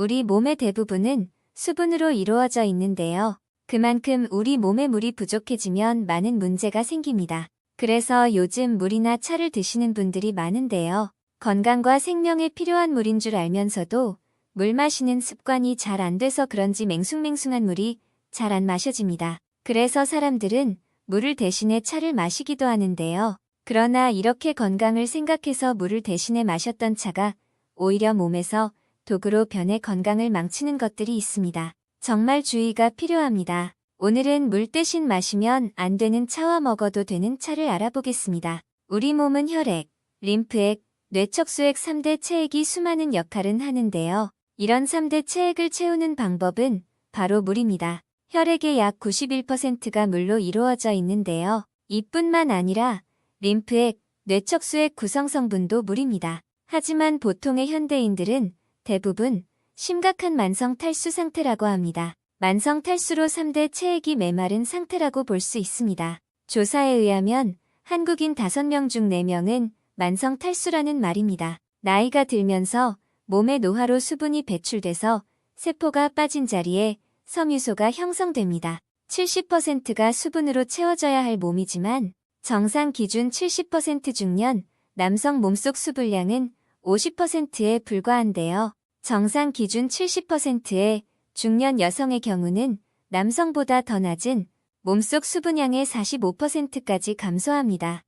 우리 몸의 대부분은 수분으로 이루어져 있는데요. 그만큼 우리 몸에 물이 부족해지면 많은 문제가 생깁니다. 그래서 요즘 물이나 차를 드시는 분들이 많은데요. 건강과 생명에 필요한 물인 줄 알면서도 물 마시는 습관이 잘 안 돼서 그런지 맹숭맹숭한 물이 잘 안 마셔집니다. 그래서 사람들은 물을 대신에 차를 마시기도 하는데요. 그러나 이렇게 건강을 생각해서 물을 대신에 마셨던 차가 오히려 몸에서 독으로 변해 건강을 망치는 것들이 있습니다. 정말 주의가 필요합니다. 오늘은 물 대신 마시면 안 되는 차와 먹어도 되는 차를 알아보겠습니다. 우리 몸은 혈액, 림프액, 뇌척수액 3대 체액이 수많은 역할은 하는데요. 이런 3대 체액을 채우는 방법은 바로 물입니다. 혈액의 약 91%가 물로 이루어져 있는데요. 이뿐만 아니라 림프액, 뇌척수액 구성 성분도 물입니다. 하지만 보통의 현대인들은 대부분 심각한 만성 탈수 상태라고 합니다. 만성 탈수로 3대 체액이 메마른 상태라고 볼 수 있습니다. 조사에 의하면 한국인 5명 중 4명은 만성 탈수라는 말입니다. 나이가 들면서 몸의 노화로 수분이 배출돼서 세포가 빠진 자리에 섬유소가 형성됩니다. 70%가 수분으로 채워져야 할 몸이지만 정상 기준 70% 중년 남성 몸속 수분량은 50%에 불과한데요. 정상 기준 70%의 중년 여성의 경우는 남성보다 더 낮은 몸속 수분량의 45%까지 감소합니다.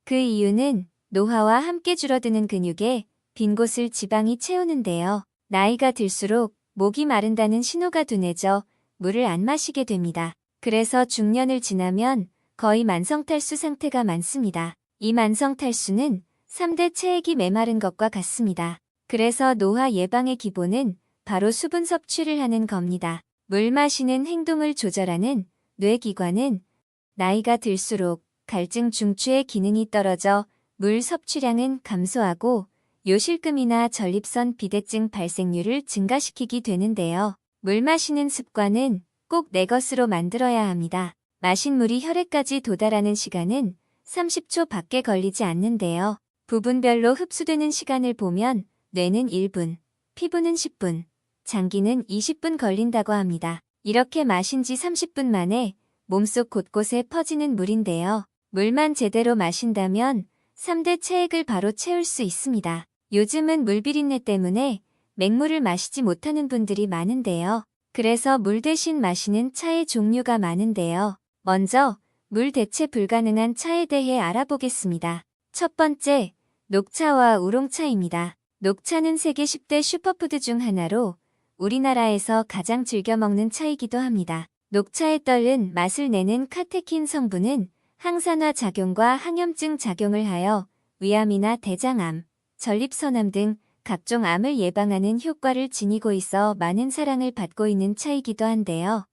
그 이유는 노화와 함께 줄어드는 근육에 빈 곳을 지방이 채우는데요. 나이가 들수록 목이 마른다는 신호가 둔해져 물을 안 마시게 됩니다. 그래서 중년을 지나면 거의 만성탈수 상태가 많습니다. 이 만성탈수는 3대 체액이 메마른 것과 같습니다. 그래서 노화 예방의 기본은 바로 수분 섭취를 하는 겁니다. 물 마시는 행동을 조절하는 뇌기관은 나이가 들수록 갈증 중추의 기능이 떨어져 물 섭취량은 감소하고 요실금이나 전립선 비대증 발생률을 증가시키게 되는데요. 물 마시는 습관은 꼭 내 것으로 만들어야 합니다. 마신 물이 혈액까지 도달하는 시간은 30초 밖에 걸리지 않는데요. 부분별로 흡수되는 시간을 보면 뇌는 1분, 피부는 10분, 장기는 20분 걸린다고 합니다. 이렇게 마신 지 30분 만에 몸속 곳곳에 퍼지는 물인데요. 물만 제대로 마신다면 3대 체액을 바로 채울 수 있습니다. 요즘은 물비린내 때문에 맹물을 마시지 못하는 분들이 많은데요. 그래서 물 대신 마시는 차의 종류가 많은데요. 먼저 물 대체 불가능한 차에 대해 알아보겠습니다. 첫 번째, 녹차와 우롱차입니다. 녹차는 세계 10대 슈퍼푸드 중 하나로 우리나라에서 가장 즐겨 먹는 차이기도 합니다. 녹차에 떨른 맛을 내는 카테킨 성분은 항산화 작용과 항염증 작용을 하여 위암이나 대장암, 전립선암 등 각종 암을 예방하는 효과를 지니고 있어 많은 사랑을 받고 있는 차이기도 한데요.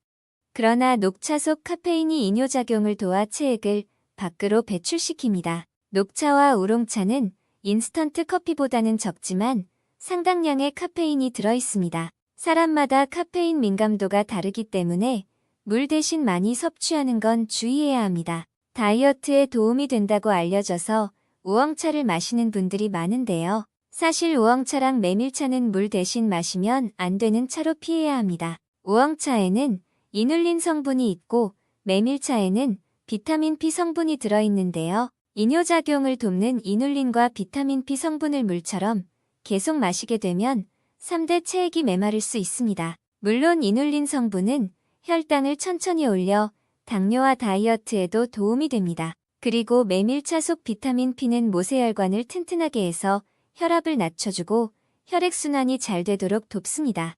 그러나 녹차 속 카페인이 이뇨작용을 도와 체액을 밖으로 배출시킵니다. 녹차와 우롱차는 인스턴트 커피보다는 적지만 상당량의 카페인이 들어있습니다. 사람마다 카페인 민감도가 다르기 때문에 물 대신 많이 섭취하는 건 주의해야 합니다. 다이어트에 도움이 된다고 알려져서 우엉차를 마시는 분들이 많은데요. 사실 우엉차랑 메밀차는 물 대신 마시면 안 되는 차로 피해야 합니다. 우엉차에는 이눌린 성분이 있고 메밀차에는 비타민 P 성분이 들어있는데요. 이뇨작용을 돕는 이눌린과 비타민 P 성분을 물처럼 계속 마시게 되면 3대 체액이 메마를 수 있습니다. 물론 이눌린 성분은 혈당을 천천히 올려 당뇨와 다이어트에도 도움이 됩니다. 그리고 메밀차 속 비타민 P는 모세혈관을 튼튼하게 해서 혈압을 낮춰주고 혈액순환이 잘 되도록 돕습니다.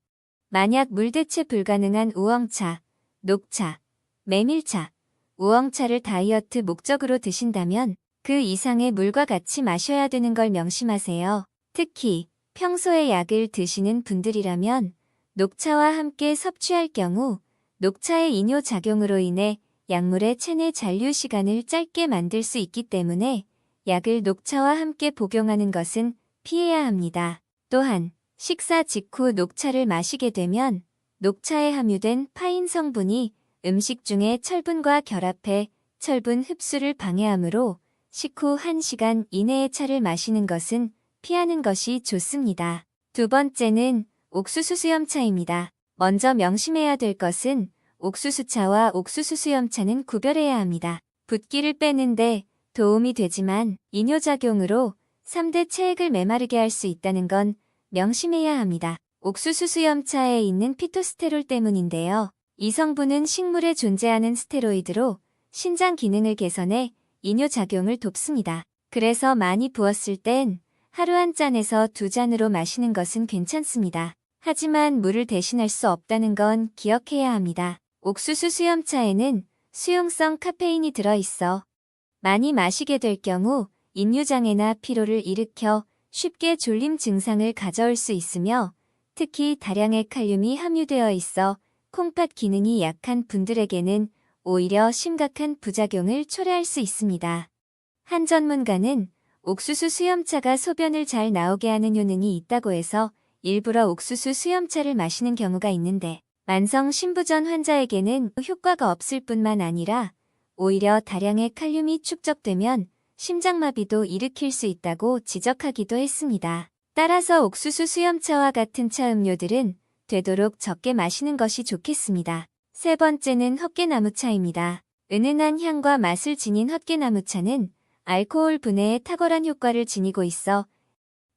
만약 물 대체 불가능한 우엉차, 녹차, 메밀차, 우엉차를 다이어트 목적으로 드신다면 그 이상의 물과 같이 마셔야 되는 걸 명심하세요. 특히 평소에 약을 드시는 분들이라면 녹차와 함께 섭취할 경우 녹차의 이뇨작용으로 인해 약물의 체내 잔류 시간을 짧게 만들 수 있기 때문에 약을 녹차와 함께 복용하는 것은 피해야 합니다. 또한 식사 직후 녹차를 마시게 되면 녹차에 함유된 파인 성분이 음식 중에 철분과 결합해 철분 흡수를 방해하므로 식후 1시간 이내에 차를 마시는 것은 피하는 것이 좋습니다. 두 번째는 옥수수 수염차입니다. 먼저 명심해야 될 것은 옥수수차와 옥수수 수염차는 구별해야 합니다. 붓기를 빼는데 도움이 되지만 이뇨작용으로 3대 체액을 메마르게 할 수 있다는 건 명심해야 합니다. 옥수수 수염차에 있는 피토스테롤 때문인데요. 이 성분은 식물에 존재하는 스테로이드로 신장 기능을 개선해 이뇨작용을 돕습니다. 그래서 많이 부었을 땐 하루 한 잔에서 2잔으로 마시는 것은 괜찮습니다. 하지만 물을 대신할 수 없다는 건 기억해야 합니다. 옥수수 수염차에는 수용성 카페인이 들어있어 많이 마시게 될 경우 인유장애나 피로를 일으켜 쉽게 졸림 증상을 가져올 수 있으며 특히 다량의 칼륨이 함유되어 있어 콩팥 기능이 약한 분들에게는 오히려 심각한 부작용을 초래할 수 있습니다. 한 전문가는 옥수수 수염차가 소변을 잘 나오게 하는 효능이 있다고 해서 일부러 옥수수 수염차를 마시는 경우가 있는데 만성 신부전 환자에게는 효과가 없을 뿐만 아니라 오히려 다량의 칼륨이 축적되면 심장마비도 일으킬 수 있다고 지적하기도 했습니다. 따라서 옥수수 수염차와 같은 차 음료들은 되도록 적게 마시는 것이 좋겠습니다. 세 번째는 헛개나무차입니다. 은은한 향과 맛을 지닌 헛개나무차는 알코올 분해에 탁월한 효과를 지니고 있어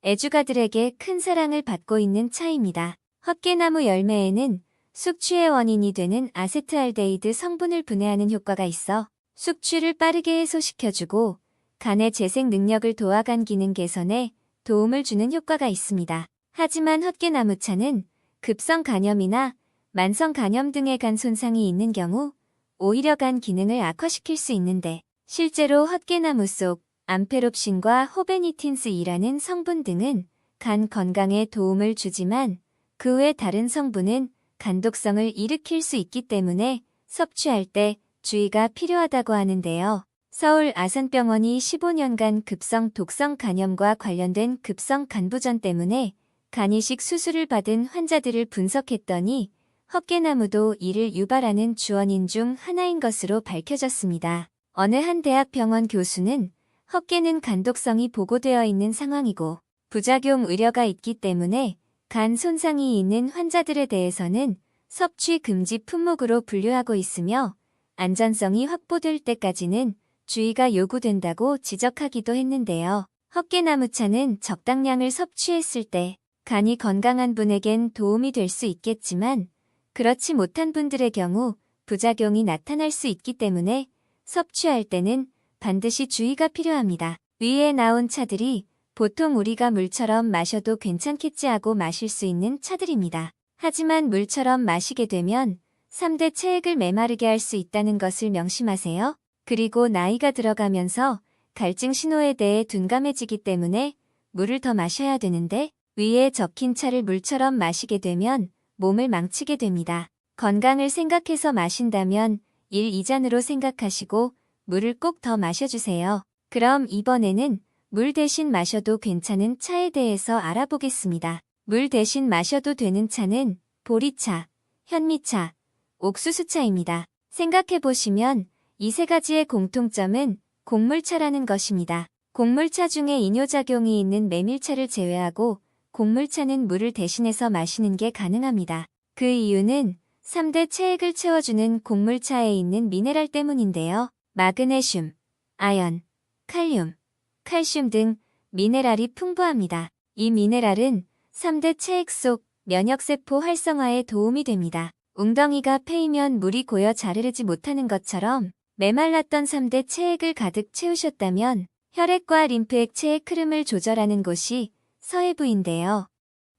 애주가들에게 큰 사랑을 받고 있는 차입니다. 헛개나무 열매에는 숙취의 원인이 되는 아세트알데히드 성분을 분해하는 효과가 있어 숙취를 빠르게 해소시켜주고 간의 재생 능력을 도와 간 기능 개선에 도움을 주는 효과가 있습니다. 하지만 헛개나무차는 급성 간염이나 만성 간염 등의 간 손상이 있는 경우 오히려 간 기능을 악화시킬 수 있는데 실제로 헛개나무 속 암페롭신과 호베니틴스이라는 성분 등은 간 건강에 도움을 주지만 그 외 다른 성분은 간독성을 일으킬 수 있기 때문에 섭취할 때 주의가 필요하다고 하는데요. 서울 아산병원이 15년간 급성 독성 간염과 관련된 급성 간부전 때문에 간이식 수술을 받은 환자들을 분석했더니 헛개나무도 이를 유발하는 주원인 중 하나인 것으로 밝혀졌습니다. 어느 한 대학병원 교수는 헛개는 간독성이 보고되어 있는 상황이고 부작용 우려가 있기 때문에 간 손상이 있는 환자들에 대해서는 섭취 금지 품목으로 분류하고 있으며 안전성이 확보될 때까지는 주의가 요구된다고 지적하기도 했는데요. 헛개나무차는 적당량을 섭취했을 때 간이 건강한 분에겐 도움이 될 수 있겠지만 그렇지 못한 분들의 경우 부작용이 나타날 수 있기 때문에 섭취할 때는 반드시 주의가 필요합니다. 위에 나온 차들이 보통 우리가 물처럼 마셔도 괜찮겠지 하고 마실 수 있는 차들입니다. 하지만 물처럼 마시게 되면 3대 체액을 메마르게 할 수 있다는 것을 명심하세요. 그리고 나이가 들어가면서 갈증 신호에 대해 둔감해지기 때문에 물을 더 마셔야 되는데 위에 적힌 차를 물처럼 마시게 되면 몸을 망치게 됩니다. 건강을 생각해서 마신다면 1, 2잔으로 생각하시고 물을 꼭 더 마셔주세요. 그럼 이번에는 물 대신 마셔도 괜찮은 차에 대해서 알아보겠습니다. 물 대신 마셔도 되는 차는 보리차, 현미차, 옥수수차입니다. 생각해보시면 이 세 가지의 공통점은 곡물차라는 것입니다. 곡물차 중에 이뇨작용이 있는 메밀차를 제외하고 곡물차는 물을 대신해서 마시는 게 가능합니다. 그 이유는 3대 체액을 채워주는 곡물차에 있는 미네랄 때문인데요. 마그네슘, 아연, 칼륨, 칼슘 등 미네랄이 풍부합니다. 이 미네랄은 3대 체액 속 면역세포 활성화에 도움이 됩니다. 웅덩이가 패이면 물이 고여 잘 흐르지 못하는 것처럼 메말랐던 3대 체액을 가득 채우셨다면 혈액과 림프액 체액 흐름을 조절하는 곳이 서해부인데요.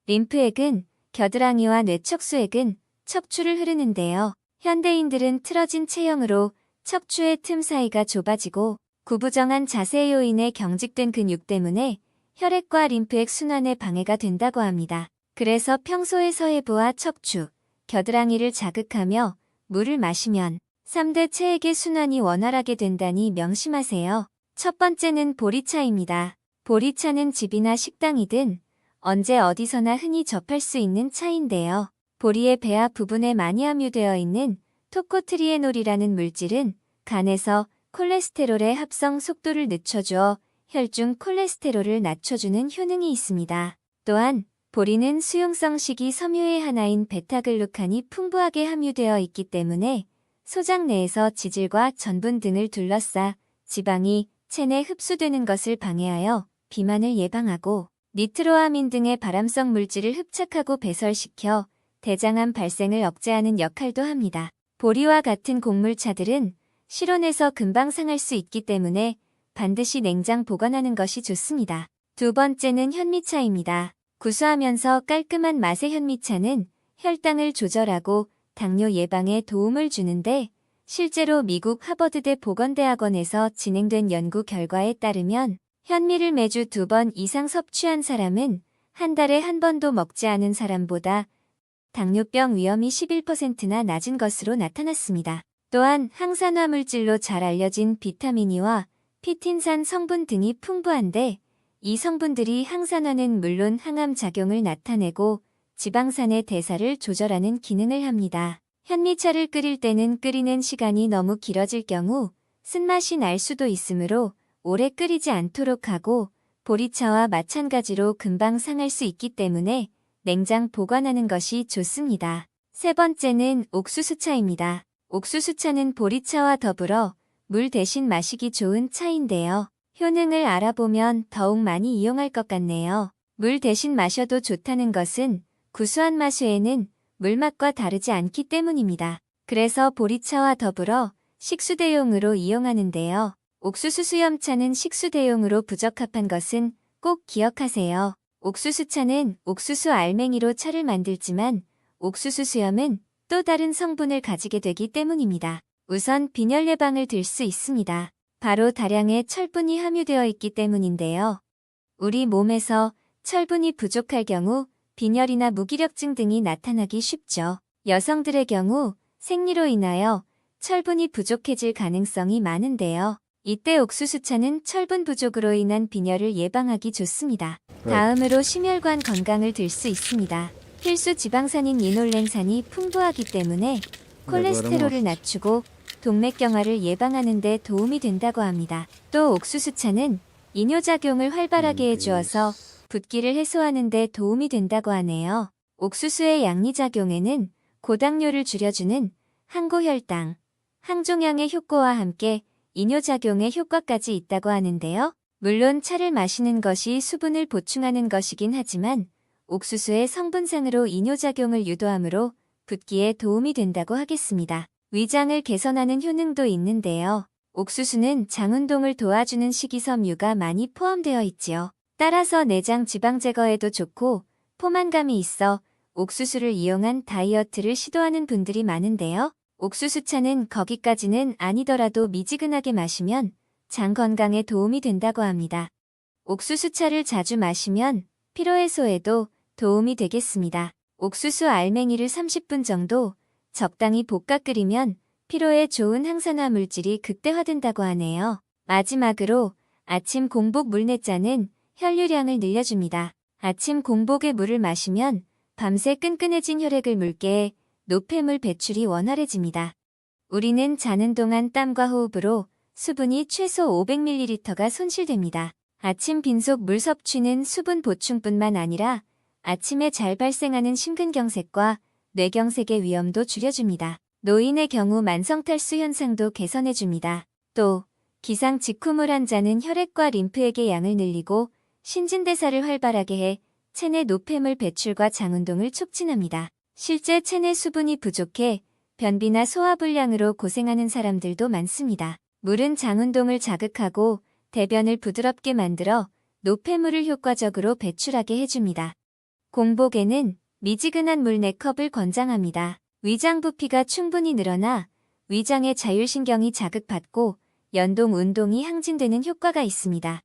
림프액은 겨드랑이와 뇌척수액은 척추를 흐르는데요. 현대인들은 틀어진 체형으로 척추의 틈 사이가 좁아지고 구부정한 자세 요인에 경직된 근육 때문에 혈액과 림프액 순환에 방해가 된다고 합니다. 그래서 평소에 서해부와 척추, 겨드랑이를 자극하며 물을 마시면 3대 체액의 순환이 원활하게 된다니 명심하세요. 첫 번째는 보리차입니다. 보리차는 집이나 식당이든 언제 어디서나 흔히 접할 수 있는 차인데요. 보리의 배합 부분에 많이 함유되어 있는 토코트리에놀이라는 물질은 간에서 콜레스테롤의 합성 속도를 늦춰주어 혈중 콜레스테롤을 낮춰주는 효능이 있습니다. 또한 보리는 수용성 식이섬유의 하나인 베타글루칸이 풍부하게 함유되어 있기 때문에 소장 내에서 지질과 전분 등을 둘러싸 지방이 체내 흡수되는 것을 방해하여 비만을 예방하고 니트로아민 등의 발암성 물질을 흡착하고 배설시켜 대장암 발생을 억제하는 역할도 합니다. 보리와 같은 곡물차들은 실온에서 금방 상할 수 있기 때문에 반드시 냉장 보관하는 것이 좋습니다. 두 번째는 현미차입니다. 구수하면서 깔끔한 맛의 현미차는 혈당을 조절하고 당뇨 예방에 도움을 주는데 실제로 미국 하버드대 보건대학원에서 진행된 연구 결과에 따르면 현미를 매주 2번 이상 섭취한 사람은 한 달에 한 번도 먹지 않은 사람보다 당뇨병 위험이 11%나 낮은 것으로 나타났습니다. 또한 항산화 물질로 잘 알려진 비타민이와 피틴산 성분 등이 풍부한데 이 성분들이 항산화는 물론 항암 작용을 나타내고 지방산의 대사를 조절하는 기능을 합니다. 현미차를 끓일 때는 끓이는 시간이 너무 길어질 경우 쓴맛이 날 수도 있으므로 오래 끓이지 않도록 하고 보리차와 마찬가지로 금방 상할 수 있기 때문에 냉장 보관하는 것이 좋습니다. 세 번째는 옥수수차입니다. 옥수수차는 보리차와 더불어 물 대신 마시기 좋은 차인데요. 효능을 알아보면 더욱 많이 이용할 것 같네요. 물 대신 마셔도 좋다는 것은 구수한 맛 외에는 물맛과 다르지 않기 때문입니다. 그래서 보리차와 더불어 식수대용으로 이용하는데요. 옥수수 수염차는 식수대용으로 부적합한 것은 꼭 기억하세요. 옥수수차는 옥수수 알맹이로 차를 만들지만 옥수수 수염은 또 다른 성분을 가지게 되기 때문입니다. 우선 빈혈 예방을 들 수 있습니다. 바로 다량의 철분이 함유되어 있기 때문인데요. 우리 몸에서 철분이 부족할 경우 빈혈이나 무기력증 등이 나타나기 쉽죠. 여성들의 경우 생리로 인하여 철분이 부족해질 가능성이 많은데요. 이때 옥수수차는 철분 부족으로 인한 빈혈을 예방하기 좋습니다. 다음으로 심혈관 건강을 들 수 있습니다. 필수 지방산인 리놀렌산이 풍부하기 때문에 콜레스테롤을 낮추고 동맥경화를 예방하는 데 도움이 된다고 합니다. 또 옥수수차는 이뇨작용을 활발하게 해주어서 붓기를 해소하는 데 도움이 된다고 하네요. 옥수수의 양리작용에는 고당뇨를 줄여주는 항고혈당, 항종양의 효과와 함께 이뇨작용의 효과까지 있다고 하는데요. 물론 차를 마시는 것이 수분을 보충하는 것이긴 하지만 옥수수의 성분상으로 이뇨작용을 유도하므로 붓기에 도움이 된다고 하겠습니다. 위장을 개선하는 효능도 있는데요. 옥수수는 장운동을 도와주는 식이섬유가 많이 포함되어 있지요. 따라서 내장 지방 제거에도 좋고 포만감이 있어 옥수수를 이용한 다이어트를 시도하는 분들이 많은데요. 옥수수차는 거기까지는 아니더라도 미지근하게 마시면 장 건강에 도움이 된다고 합니다. 옥수수차를 자주 마시면 피로해소에도 도움이 되겠습니다. 옥수수 알맹이를 30분 정도 적당히 볶아 끓이면 피로에 좋은 항산화 물질이 극대화된다고 하네요. 마지막으로 아침 공복 물내자는 혈류량을 늘려줍니다. 아침 공복에 물을 마시면 밤새 끈끈해진 혈액을 묽게 해 노폐물 배출이 원활해집니다. 우리는 자는 동안 땀과 호흡으로 수분이 최소 500ml가 손실됩니다. 아침 빈속 물 섭취는 수분 보충뿐만 아니라 아침에 잘 발생하는 심근경색과 뇌경색의 위험도 줄여줍니다. 노인의 경우 만성탈수 현상도 개선해줍니다. 또 기상 직후 물 한 잔은 혈액과 림프액의 양을 늘리고 신진대사를 활발하게 해 체내 노폐물 배출과 장운동을 촉진합니다. 실제 체내 수분이 부족해 변비나 소화불량으로 고생하는 사람들도 많습니다. 물은 장운동을 자극하고 대변을 부드럽게 만들어 노폐물을 효과적으로 배출하게 해줍니다. 공복에는 미지근한 물 4컵을 권장합니다. 위장 부피가 충분히 늘어나 위장의 자율신경이 자극받고 연동 운동이 항진되는 효과가 있습니다.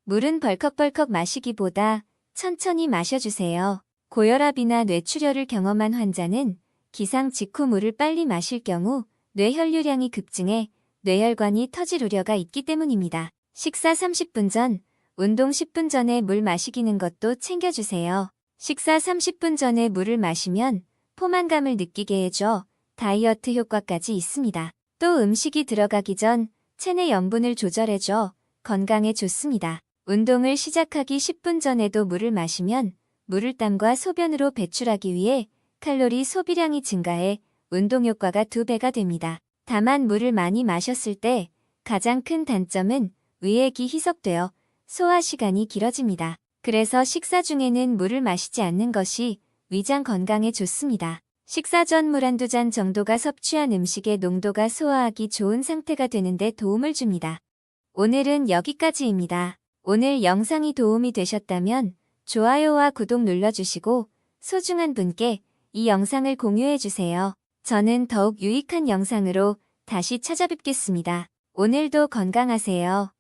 물은 벌컥벌컥 마시기보다 천천히 마셔주세요. 고혈압이나 뇌출혈을 경험한 환자는 기상 직후 물을 빨리 마실 경우 뇌혈류량이 급증해 뇌혈관이 터질 우려가 있기 때문입니다. 식사 30분 전, 운동 10분 전에 물 마시기는 것도 챙겨주세요. 식사 30분 전에 물을 마시면 포만감을 느끼게 해줘 다이어트 효과까지 있습니다. 또 음식이 들어가기 전 체내 염분을 조절해줘 건강에 좋습니다. 운동을 시작하기 10분 전에도 물을 마시면 물을 땀과 소변으로 배출하기 위해 칼로리 소비량이 증가해 운동 효과가 2배가 됩니다. 다만 물을 많이 마셨을 때 가장 큰 단점은 위액이 희석되어 소화 시간이 길어집니다. 그래서 식사 중에는 물을 마시지 않는 것이 위장 건강에 좋습니다. 식사 전 물 한두 잔 정도가 섭취한 음식의 농도가 소화하기 좋은 상태가 되는 데 도움을 줍니다. 오늘은 여기까지입니다. 오늘 영상이 도움이 되셨다면 좋아요와 구독 눌러주시고 소중한 분께 이 영상을 공유해주세요. 저는 더욱 유익한 영상으로 다시 찾아뵙겠습니다. 오늘도 건강하세요.